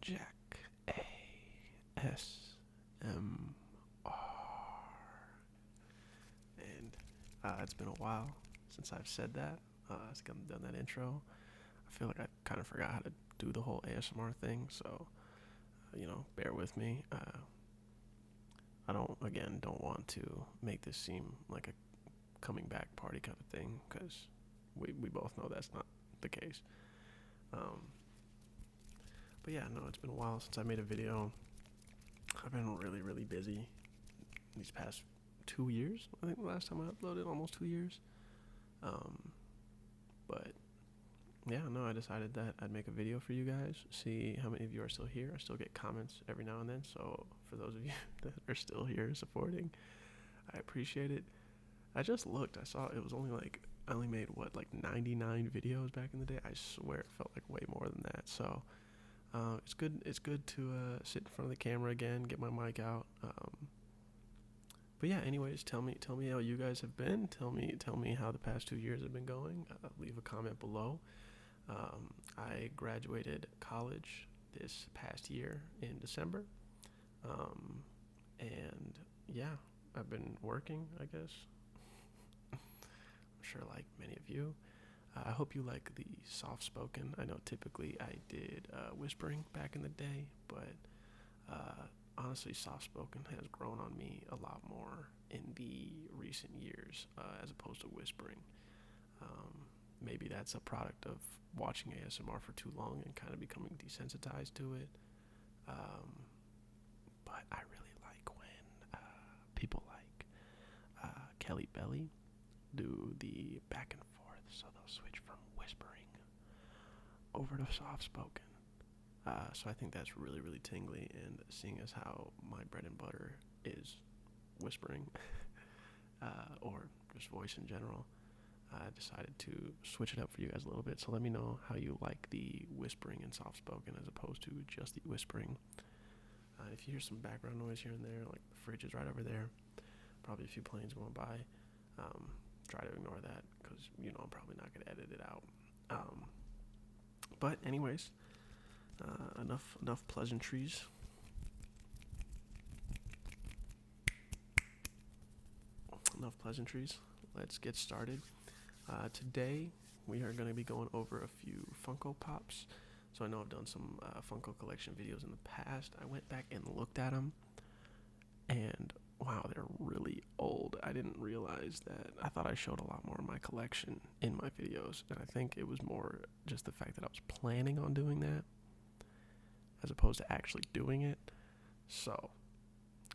Jack ASMR. And it's been a while since I've said that. I've done that intro. I feel like I kind of forgot how to do the whole ASMR thing, so bear with me. I don't want to make this seem like a coming back party kind of thing, because we both know that's not the case. But yeah, no, it's been a while since I made a video. I've been really busy these past 2 years. I think the last time I uploaded, almost 2 years. But yeah, no, I decided that I'd make a video for you guys, see how many of you are still here. I still get comments every now and then, so for those of you that are still here supporting, I appreciate it. I just looked, I saw it was I only made 99 videos back in the day. I swear it felt like way more than that. So it's good to sit in front of the camera again, get my mic out. But yeah, anyways, tell me how you guys have been. Tell me how the past 2 years have been going. Leave a comment below. I graduated college this past year in December. And yeah, I've been working, I guess. I'm sure like many of you. I hope you like the soft-spoken. I know typically I did whispering back in the day, but honestly, soft-spoken has grown on me a lot more in the recent years as opposed to whispering. Maybe that's a product of watching ASMR for too long and kind of becoming desensitized to it. But I really like when people like Kelly Belly do the back and forth, so they'll switch from whispering over to soft-spoken. So I think that's really tingly, and seeing as how my bread and butter is whispering, or just voice in general, I decided to switch it up for you guys a little bit. So let me know how you like the whispering and soft-spoken as opposed to just the whispering. If you hear some background noise here and there, like the fridge is right over there, probably a few planes going by, try to ignore that, because I'm probably not going to edit it out. But anyways, enough pleasantries. Let's get started. Today we are going to be going over a few Funko Pops. So I know I've done some Funko collection videos in the past. I went back and looked at them, and wow, they're really old. I didn't realize that. I thought I showed a lot more of my collection in my videos, and I think it was more just the fact that I was planning on doing that as opposed to actually doing it. So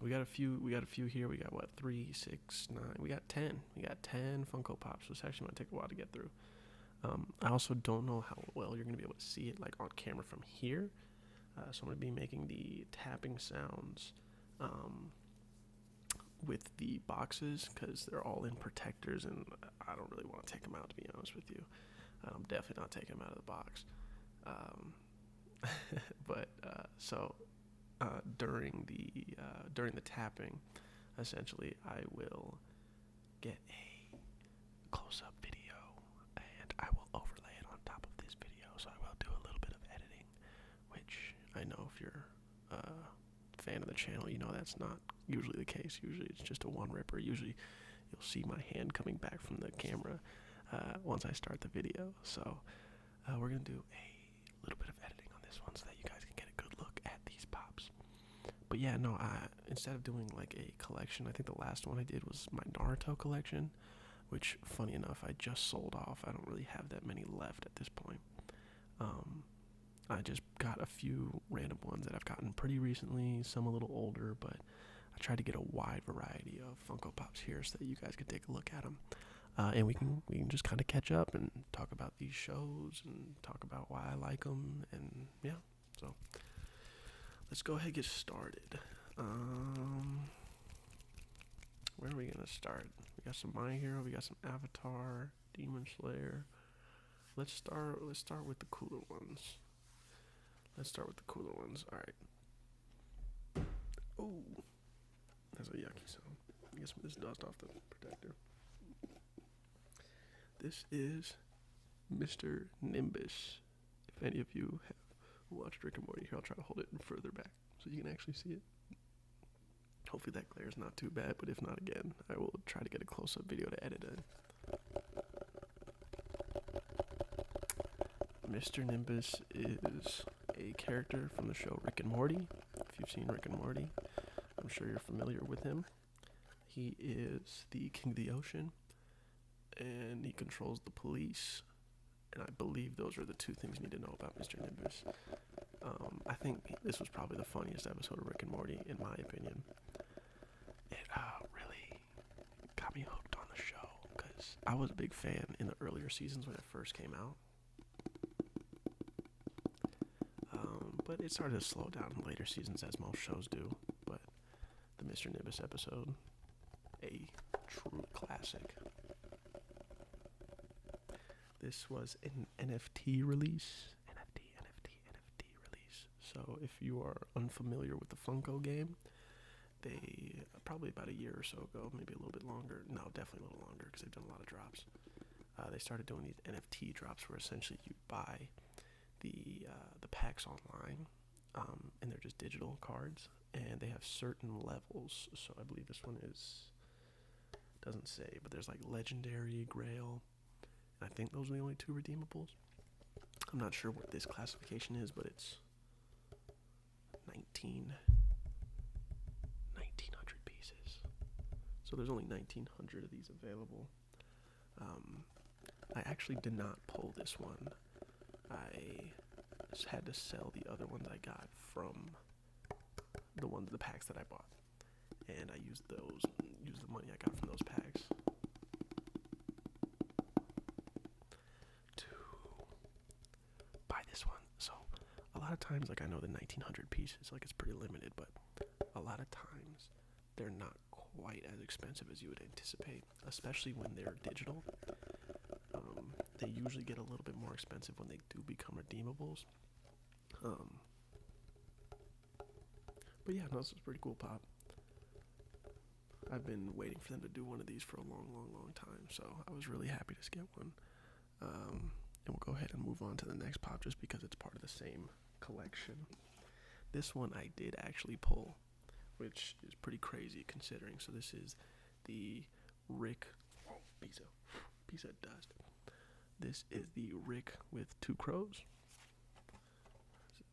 we got a few here. We got 3, 6, 9. We got 10. We got 10 Funko Pops. So it's actually gonna take a while to get through. I also don't know how well you're gonna be able to see it like on camera from here. So I'm gonna be making the tapping sounds with the boxes, because they're all in protectors, and I don't really want to take them out, to be honest with you. I'm definitely not taking them out of the box. But during the tapping, essentially, I will get a close-up video, and I will overlay it on top of this video. So I will do a little bit of editing, which I know if you're a fan of the channel, that's not usually the case. Usually it's just a one ripper. Usually you'll see my hand coming back from the camera once I start the video. So we're gonna do a little bit of editing on this one so that you guys can get a good look at these pops. But yeah, no, instead of doing like a collection, I think the last one I did was my Naruto collection, which, funny enough, I just sold off. I don't really have that many left at this point. I just got a few random ones that I've gotten pretty recently, some a little older, but I tried to get a wide variety of Funko Pops here so that you guys could take a look at them. And we can just kind of catch up and talk about these shows and talk about why I like them, and yeah, so let's go ahead and get started. Where are we gonna start? We got some My Hero, we got some Avatar, Demon Slayer. Let's start with the cooler ones. All right. Oh, that's a yucky sound. I guess this dust off the protector. This is Mr. Nimbus. If any of you have watched Rick and Morty. Here, I'll try to hold it further back so you can actually see it. Hopefully that glare is not too bad, but if not, again, I will try to get a close-up video to edit in. Mr. Nimbus is a character from the show Rick and Morty. If you've seen Rick and Morty, I'm sure you're familiar with him. He is the king of the ocean, and he controls the police. And I believe those are the two things you need to know about Mr. Nimbus. I think this was probably the funniest episode of Rick and Morty, in my opinion. It really got me hooked on the show, because I was a big fan in the earlier seasons when it first came out. But it started to slow down in later seasons, as most shows do. But the Mr. Nimbus episode, a true classic. This was an NFT release. NFT release. So if you are unfamiliar with the Funko game, they, probably about a year or so ago, maybe a little bit longer. No, definitely a little longer, because they've done a lot of drops. They started doing these NFT drops where essentially you buy the packs online, and they're just digital cards, and they have certain levels. So I believe this one doesn't say, but there's like Legendary, Grail, and I think those are the only two redeemables. I'm not sure what this classification is, but it's 1900 pieces. So there's only 1900 of these available. I actually did not pull this one. I just had to sell the other ones I got from the packs that I bought, and I used the money I got from those packs to buy this one. So a lot of times, like, I know the 1900 pieces, like, it's pretty limited, but a lot of times they're not quite as expensive as you would anticipate, especially when they're digital. They usually get a little bit more expensive when they do become redeemables. But yeah, no, this is pretty cool pop. I've been waiting for them to do one of these for a long time, so I was really happy to get one. And we'll go ahead and move on to the next pop just because it's part of the same collection. This one I did actually pull, which is pretty crazy considering. So this is the Rick, piece of dust. This is the Rick with two crows.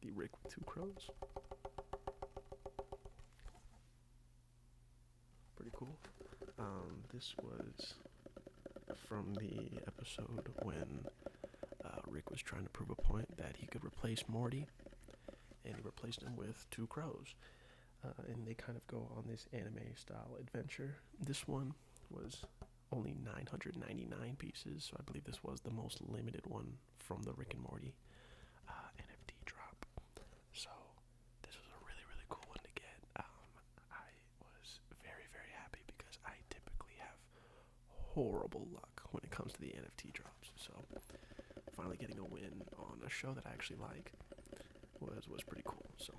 The Rick with two crows. Pretty cool. This was from the episode when Rick was trying to prove a point that he could replace Morty, and he replaced him with two crows. And they kind of go on this anime-style adventure. This one was only 999 pieces, so I believe this was the most limited one from the Rick and Morty NFT drop. So this was a really cool one to get. I was very happy because I typically have horrible luck when it comes to the NFT drops. So finally getting a win on a show that I actually like was pretty cool. So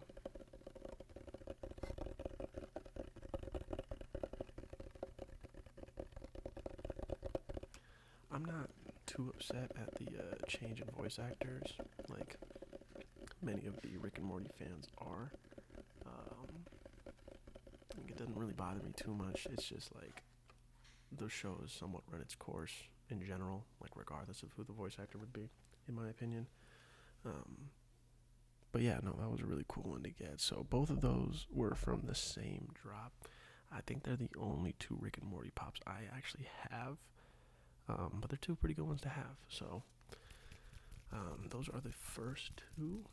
I'm not too upset at the change in voice actors, like many of the Rick and Morty fans are. It doesn't really bother me too much. It's just like the show has somewhat run its course in general, like regardless of who the voice actor would be, in my opinion. But yeah, no, that was a really cool one to get. So both of those were from the same drop. I think they're the only two Rick and Morty pops I actually have. But they're two pretty good ones to have. So those are the first two.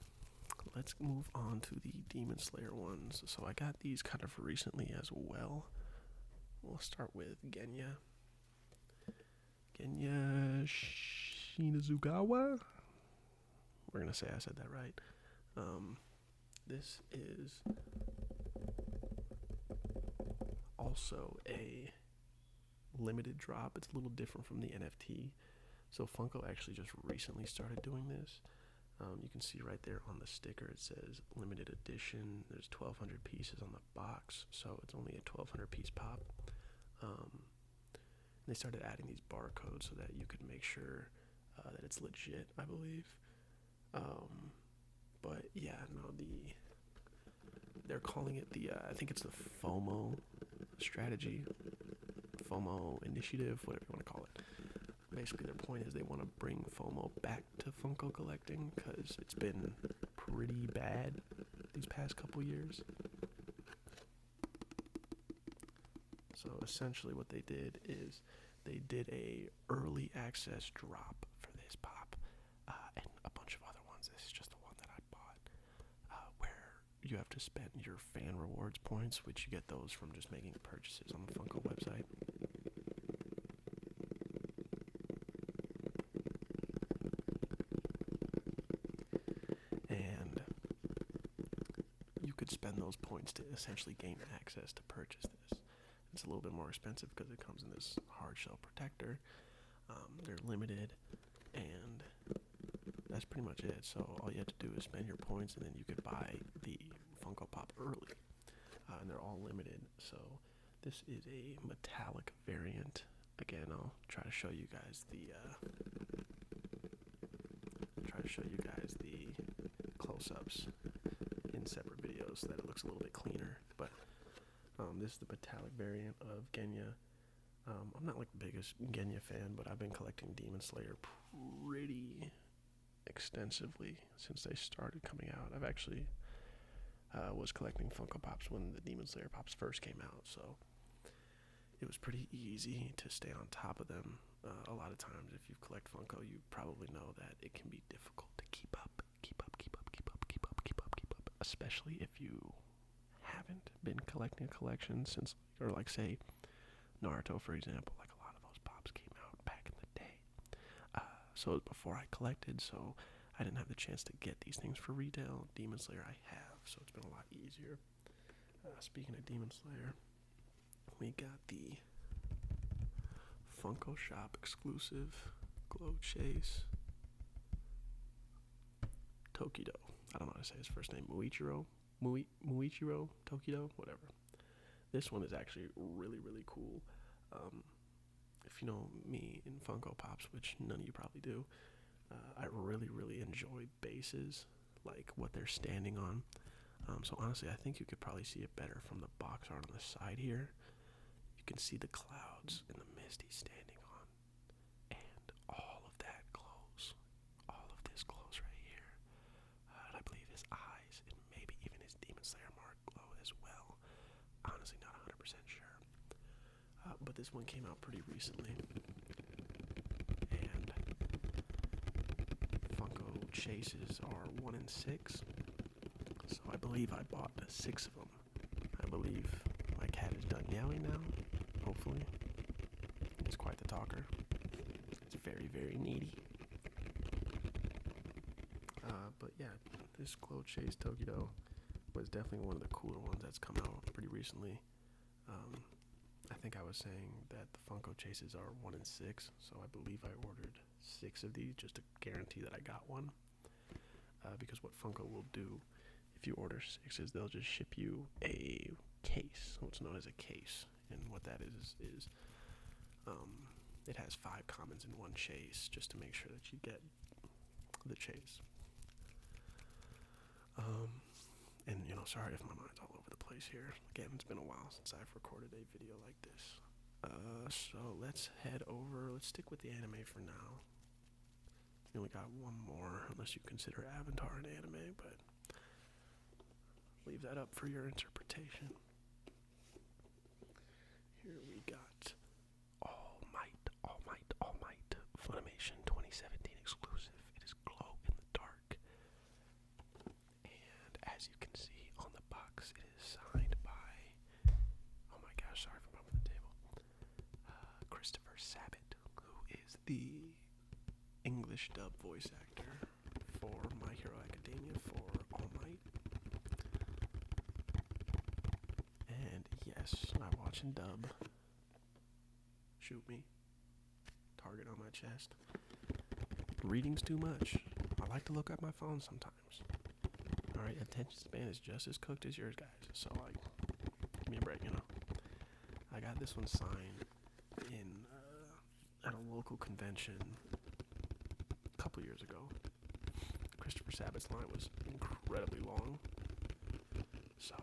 Let's move on to the Demon Slayer ones. So I got these kind of recently as well. We'll start with Genya Shinazugawa. We're going to say I said that right. This is also a limited drop. It's a little different from the NFT. So Funko actually just recently started doing this. You can see right there on the sticker it says limited edition. There's 1,200 pieces on the box, so it's only a 1,200 piece pop. They started adding these barcodes so that you could make sure that it's legit, I believe. But yeah, no, they're calling it I think it's the FOMO strategy, FOMO initiative, whatever you want to call it. Basically, their point is they want to bring FOMO back to Funko collecting because it's been pretty bad these past couple years. So essentially what they did is they did a early access drop for this pop and a bunch of other ones. This is just the one that I bought, where you have to spend your fan rewards points, which you get those from just making purchases on the Funko website. And you could spend those points to essentially gain access to purchase this. It's a little bit more expensive because it comes in this hard shell protector. They're limited, and that's pretty much it. So all you have to do is spend your points, and then you could buy the Funko Pop early. And they're all limited. So this is a metallic variant. Again, I'll try to show you guys the close-ups in separate videos so that it looks a little bit cleaner. But this is the metallic variant of Genya. I'm not like the biggest Genya fan, but I've been collecting Demon Slayer pretty extensively since they started coming out. I've actually was collecting Funko Pops when the Demon Slayer Pops first came out, so it was pretty easy to stay on top of them. A lot of times, if you collect Funko, you probably know that it can be difficult to keep up, especially if you haven't been collecting a collection since, or like say Naruto, for example. Like a lot of those pops came out back in the day, so it was before I collected, so I didn't have the chance to get these things for retail. Demon Slayer I have, so it's been a lot easier. Speaking of Demon Slayer, we got the Funko Shop exclusive Glow Chase Tokido. I don't know how to say his first name. Muichiro Tokido, whatever. This one is actually really, really cool. If you know me in Funko Pops, which none of you probably do, I really, really enjoy bases, like what they're standing on. So honestly, I think you could probably see it better from the box art on the side here. You can see the clouds and the mist he's standing on. And all of that glows. All of this glows right here. And I believe his eyes and maybe even his Demon Slayer mark glow as well. Honestly, not 100% sure. But this one came out pretty recently. And Funko Chases are 1 in 6. So I believe I bought 6 of them. I believe my cat is done meowing now, hopefully. He's quite the talker. It's very, very needy. But yeah, this Glow Chase Tokido was definitely one of the cooler ones that's come out pretty recently. I think I was saying that the Funko Chases are 1 in 6, so I believe I ordered 6 of these just to guarantee that I got one. Because what Funko will do if you order 6 is they'll just ship you a case, what's known as a case. And what that is it has 5 commons in one chase just to make sure that you get the chase. And sorry if my mind's all over the place here. Again, it's been a while since I've recorded a video like this. So let's head over. Let's stick with the anime for now. We only got one more, unless you consider Avatar an anime, but leave that up for your interpretation. Here we got All Might, Funimation 2017 exclusive. It is Glow in the Dark. And as you can see on the box, it is signed by, oh my gosh, sorry for bumping the table, Christopher Sabat, who is the English dub voice actor for My Hero Academia for All Might. And yes, I'm watching dub. Shoot me. Target on my chest. Reading's too much. I like to look at my phone sometimes. Alright, attention span is just as cooked as yours, guys. So, give me a break, I got this one signed at a local convention a couple years ago. Christopher Sabat's line was incredibly long, so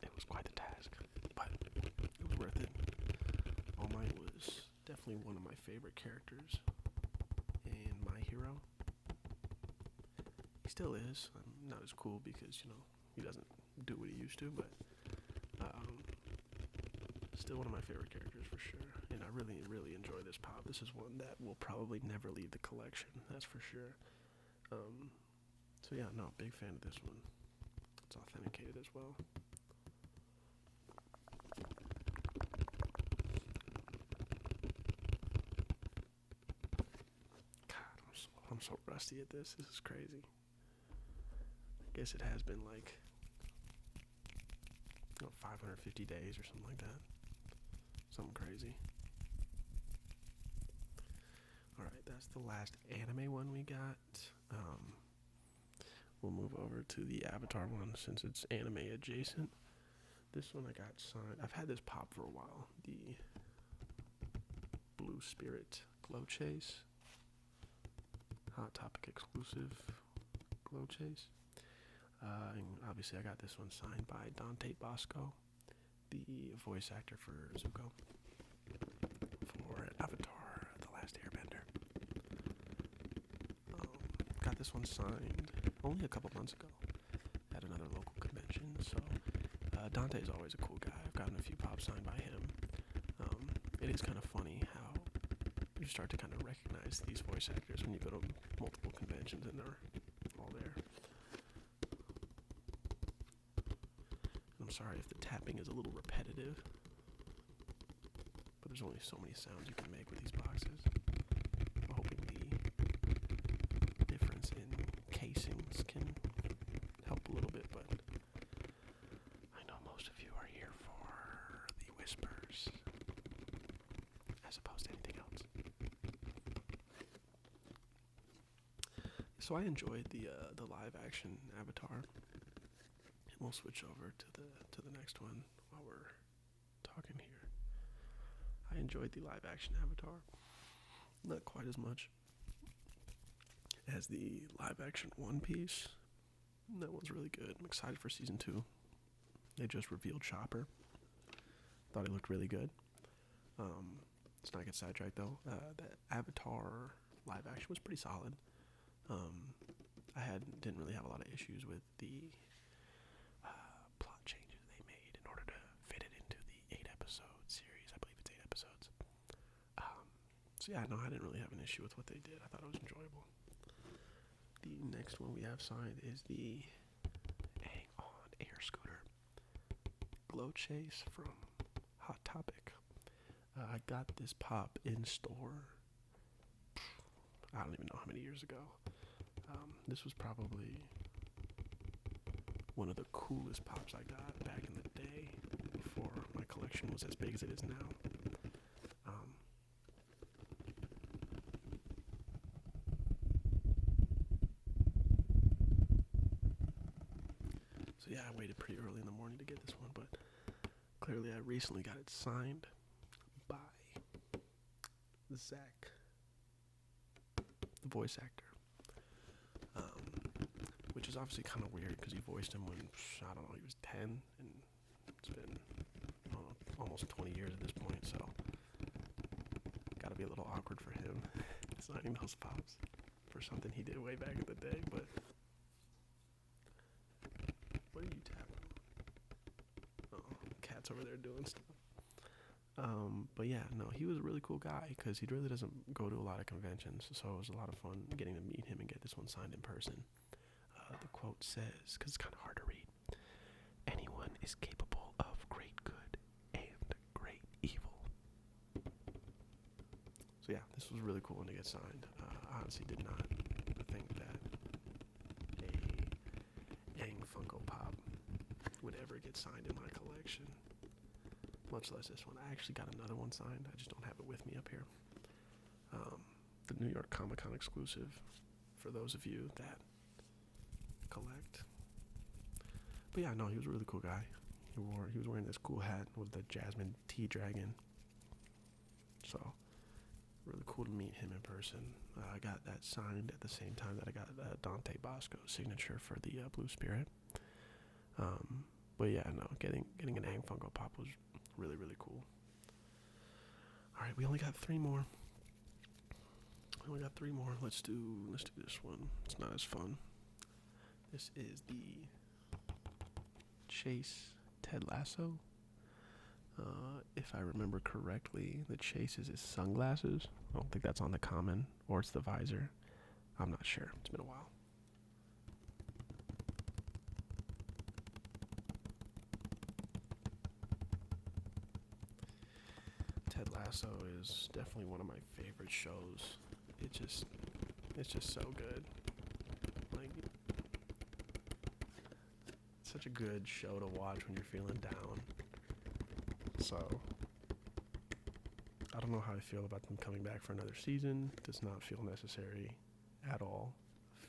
it was quite the task, but it was worth it. All Might was definitely one of my favorite characters in My Hero. He still is. Not as cool because, he doesn't do what he used to, but still one of my favorite characters for sure. And I really, really enjoy this pop. This is one that will probably never leave the collection, that's for sure. So yeah, no, big fan of this one. It's authenticated as well. God, I'm so rusty at this. This is crazy. I guess it has been like 550 days or something like that. Something crazy. Alright, that's the last anime one we got. We'll move over to the Avatar one since it's anime adjacent. This one I got signed. I've had this pop for a while. The Blue Spirit Glow Chase. Hot Topic exclusive Glow Chase. And obviously I got this one signed by Dante Bosco, the voice actor for Zuko, for Avatar, The Last Airbender. Got this one signed only a couple months ago at another local convention, so Dante is always a cool guy. I've gotten a few pops signed by him. It is kind of funny how you start to kind of recognize these voice actors when you go to multiple conventions and they're all there. I'm sorry if the tapping is a little repetitive, but there's only so many sounds you can make with these boxes. I'm hoping the difference in casings can help a little bit, but I know most of you are here for the whispers as opposed to anything else. So I enjoyed the live action Avatar. We'll switch over to the next one while we're talking here. I enjoyed the live action Avatar. Not quite as much as the live action One Piece. That one's really good. I'm excited for season 2. They just revealed Chopper. Thought he looked really good. Let's not get sidetracked though. The Avatar live action was pretty solid. I didn't really have a lot of issues with the plot changes they made in order to fit it into the 8-episode series. I believe it's 8 episodes. So yeah, no, I didn't really have an issue with what they did. I thought it was enjoyable. The next one we have signed is the Hang On Air Scooter Glow Chase from Hot Topic. I got this pop in store, I don't even know how many years ago. This was probably one of the coolest pops I got back in the day before my collection was as big as it is now. So yeah, I waited pretty early in the morning to get this one, but clearly I recently got it signed by Zach, the voice actor. Which is obviously kind of weird because he voiced him when, I don't know, he was 10, and it's been, I don't know, almost 20 years at this point, so gotta be a little awkward for him signing those pops for something he did way back in the day. But what are you tapping on? Oh, cat's over there doing stuff. But yeah, no, he was a really cool guy because he really doesn't go to a lot of conventions, so it was a lot of fun getting to meet him and get this one signed in person. The quote says, because it's kind of hard to read, anyone is capable of great good and great evil. So yeah, this was a really cool one to get signed. I honestly did not think that a Aang Funko Pop would ever get signed in my collection, much less this one. I actually got another one signed. I just don't have it with me up here. The New York Comic Con exclusive, for those of you that collect. But yeah, no, he was a really cool guy. He was wearing this cool hat with the Jasmine Tea Dragon. So really cool to meet him in person. I got that signed at the same time that I got Dante Bosco's signature for the Blue Spirit. But yeah, no, getting an Aang Funko Pop was really, really cool. All right, we only got 3 more. Let's do this one. It's not as fun. This is the Chase Ted Lasso. If I remember correctly, the Chase is his sunglasses. I don't think that's on the common, or it's the visor. I'm not sure. It's been a while. Ted Lasso is definitely one of my favorite shows. It's just so good. Like, it's such a good show to watch when you're feeling down. So, I don't know how I feel about them coming back for another season. Does not feel necessary at all.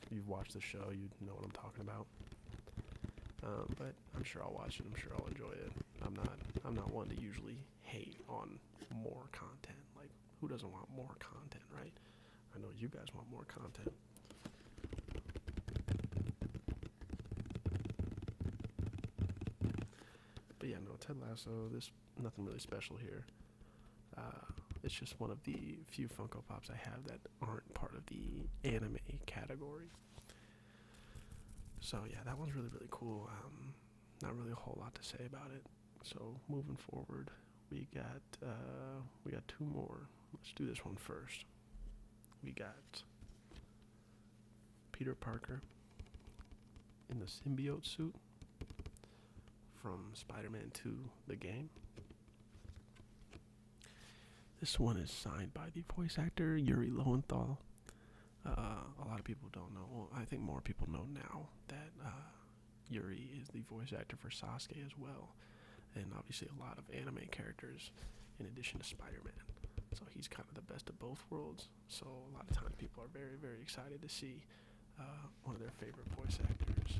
If you've watched the show, you know what I'm talking about. But I'm sure I'll watch it. I'm sure I'll enjoy it. I'm not one to usually hate on more content. Like, who doesn't want more content, right? I know you guys want more content. But yeah, no, Ted Lasso, there's nothing really special here. It's just one of the few Funko Pops I have that aren't part of the anime category. So yeah, that one's really, really cool. Not really a whole lot to say about it. So moving forward, we got 2 more. Let's do this one first. We got Peter Parker in the symbiote suit from Spider-Man 2, the game. This one is signed by the voice actor Yuri Lowenthal. A lot of people don't know. Well, I think more people know now that Yuri is the voice actor for Sasuke as well, and obviously a lot of anime characters in addition to Spider-Man. So he's kind of the best of both worlds. So a lot of times people are very, very excited to see one of their favorite voice actors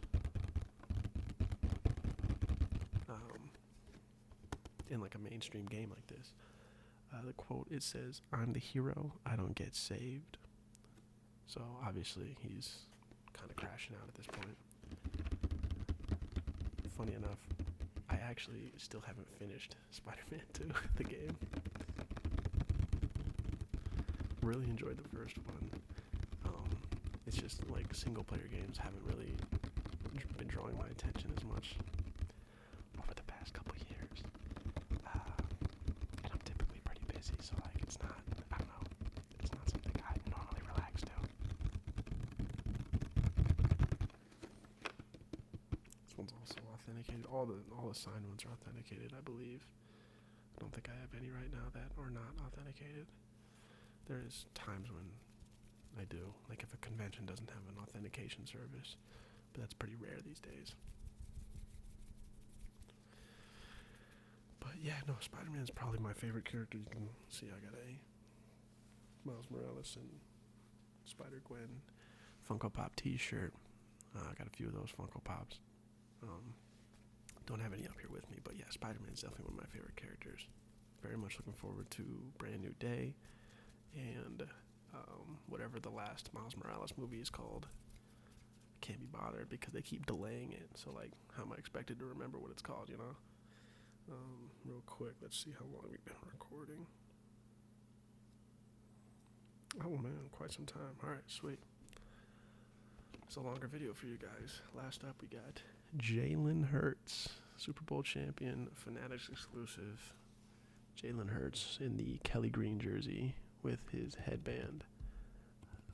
in like a mainstream game like this. The quote, it says, "I'm the hero, I don't get saved." So obviously he's kind of crashing out at this point. Funny enough, I actually still haven't finished Spider-Man 2, the game. Really enjoyed the first one. It's just like single player games haven't really been drawing my attention as much over the past couple years. And I'm typically pretty busy, so like it's not something I normally relax to. This one's also authenticated. All the signed ones are authenticated, I believe. I don't think I have any right now that are not authenticated. There's times when I do, like if a convention doesn't have an authentication service, but that's pretty rare these days. But yeah, no, Spider-Man's probably my favorite character. You can see I got a Miles Morales and Spider-Gwen Funko Pop t-shirt. I got a few of those Funko Pops. Don't have any up here with me, but yeah, Spider-Man's definitely one of my favorite characters. Very much looking forward to Brand New Day and whatever the last Miles Morales movie is called. I can't be bothered because they keep delaying it. So like, how am I expected to remember what it's called, you know? Real quick, let's see how long we've been recording. Oh man, quite some time. Alright, sweet. It's a longer video for you guys. Last up, we got Jaylen Herz, Super Bowl champion, Fanatics exclusive. Jaylen Herz in the Kelly Green jersey with his headband.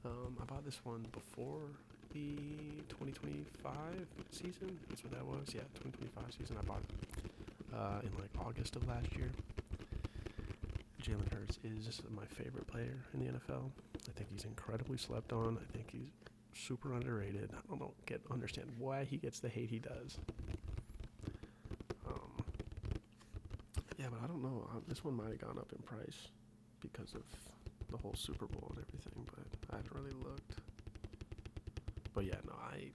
I bought this one before the 2025 season. That's what that was. Yeah, 2025 season. I bought it in like August of last year. Jaylen Herz is my favorite player in the NFL. I think he's incredibly slept on. I think he's super underrated. I don't understand why he gets the hate he does. Yeah, but I don't know. This one might have gone up in price because of the whole Super Bowl and everything, but I haven't really looked. But yeah, no, I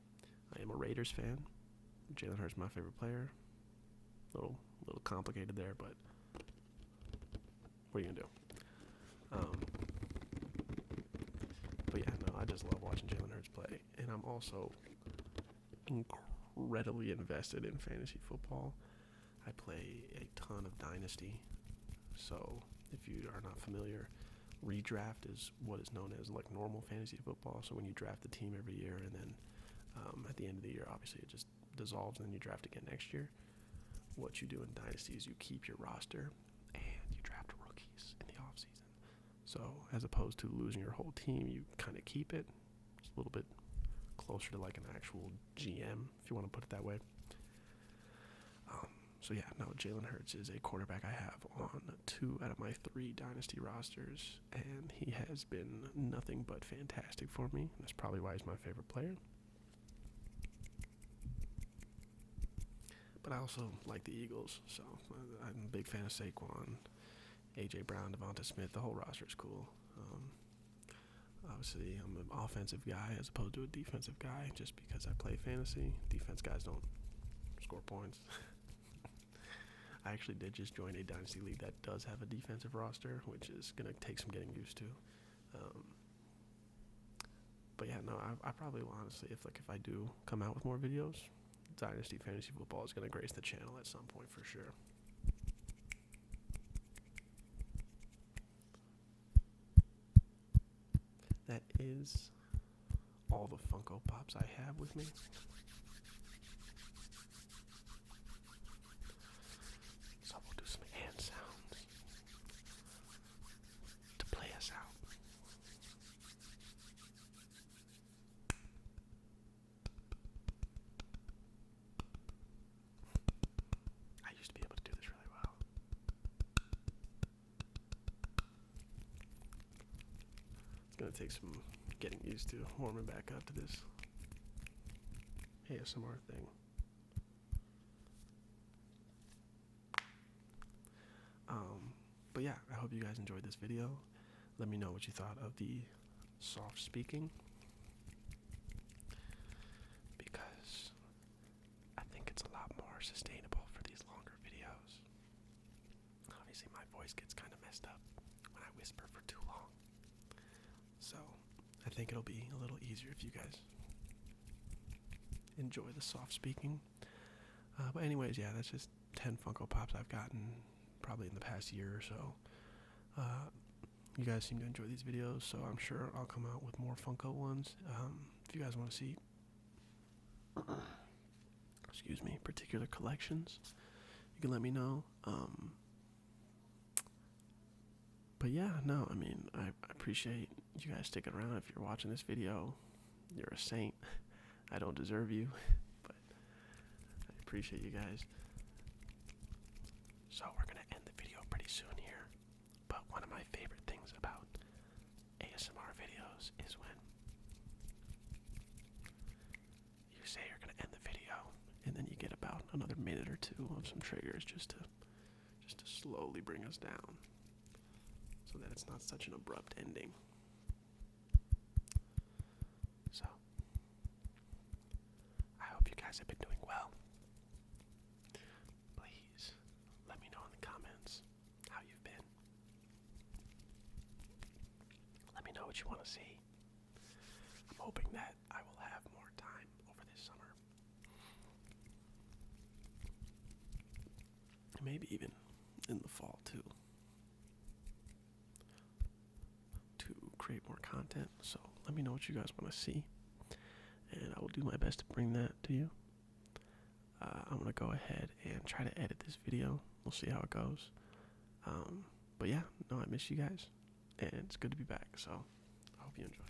am a Raiders fan. Jaylen Herz is my favorite player. Little complicated there, but what are you gonna do? I just love watching Jaylen Herz play, and I'm also incredibly invested in fantasy football. I play a ton of Dynasty, so if you are not familiar, redraft is what is known as like normal fantasy football. So when you draft the team every year, and then at the end of the year, obviously it just dissolves, and then you draft again next year. What you do in Dynasty is you keep your roster, and you draft rookies in the offseason. So as opposed to losing your whole team, you kind of keep it. It's a little bit closer to like an actual GM, if you want to put it that way. So yeah, no, Jaylen Herz is a quarterback I have on 2 out of my 3 Dynasty rosters, and he has been nothing but fantastic for me. That's probably why he's my favorite player. But I also like the Eagles, so I'm a big fan of Saquon, A.J. Brown, Devonta Smith. The whole roster is cool. Obviously, I'm an offensive guy as opposed to a defensive guy just because I play fantasy. Defense guys don't score points. I actually did just join a Dynasty League that does have a defensive roster, which is going to take some getting used to. But yeah, no, I probably will, honestly, if I do come out with more videos, Dynasty Fantasy Football is going to grace the channel at some point for sure. That is all the Funko Pops I have with me. So we'll do some hand sounds to play us out. I used to be able to do this really well. It's going to take some getting used to warming back up to this ASMR thing. But yeah, I hope you guys enjoyed this video. Let me know what you thought of the soft speaking, because I think it's a lot more sustainable for these longer videos. Obviously my voice gets kind of messed up when I whisper for too long, so I think it'll be a little easier if you guys enjoy the soft speaking. But anyways, yeah, that's just 10 Funko Pops I've gotten probably in the past year or so. You guys seem to enjoy these videos, so I'm sure I'll come out with more Funko ones. If you guys want to see particular collections, you can let me know. But yeah, no, I mean, I appreciate you guys sticking around. If you're watching this video, you're a saint. I don't deserve you, but I appreciate you guys. So we're going to end the video pretty soon here. But one of my favorite things about ASMR videos is when you say you're going to end the video, and then you get about another minute or 2 of some triggers just to slowly bring us down, so that it's not such an abrupt ending. So I hope you guys have been doing well. Please let me know in the comments how you've been. Let me know what you want to see. I'm hoping that I will have more time over this summer, and maybe even in the fall too, to create more content. So let me know what you guys want to see, and I will do my best to bring that to you. I'm going to go ahead and try to edit this video. We'll see how it goes. But yeah, no, I miss you guys, and it's good to be back, so I hope you enjoy.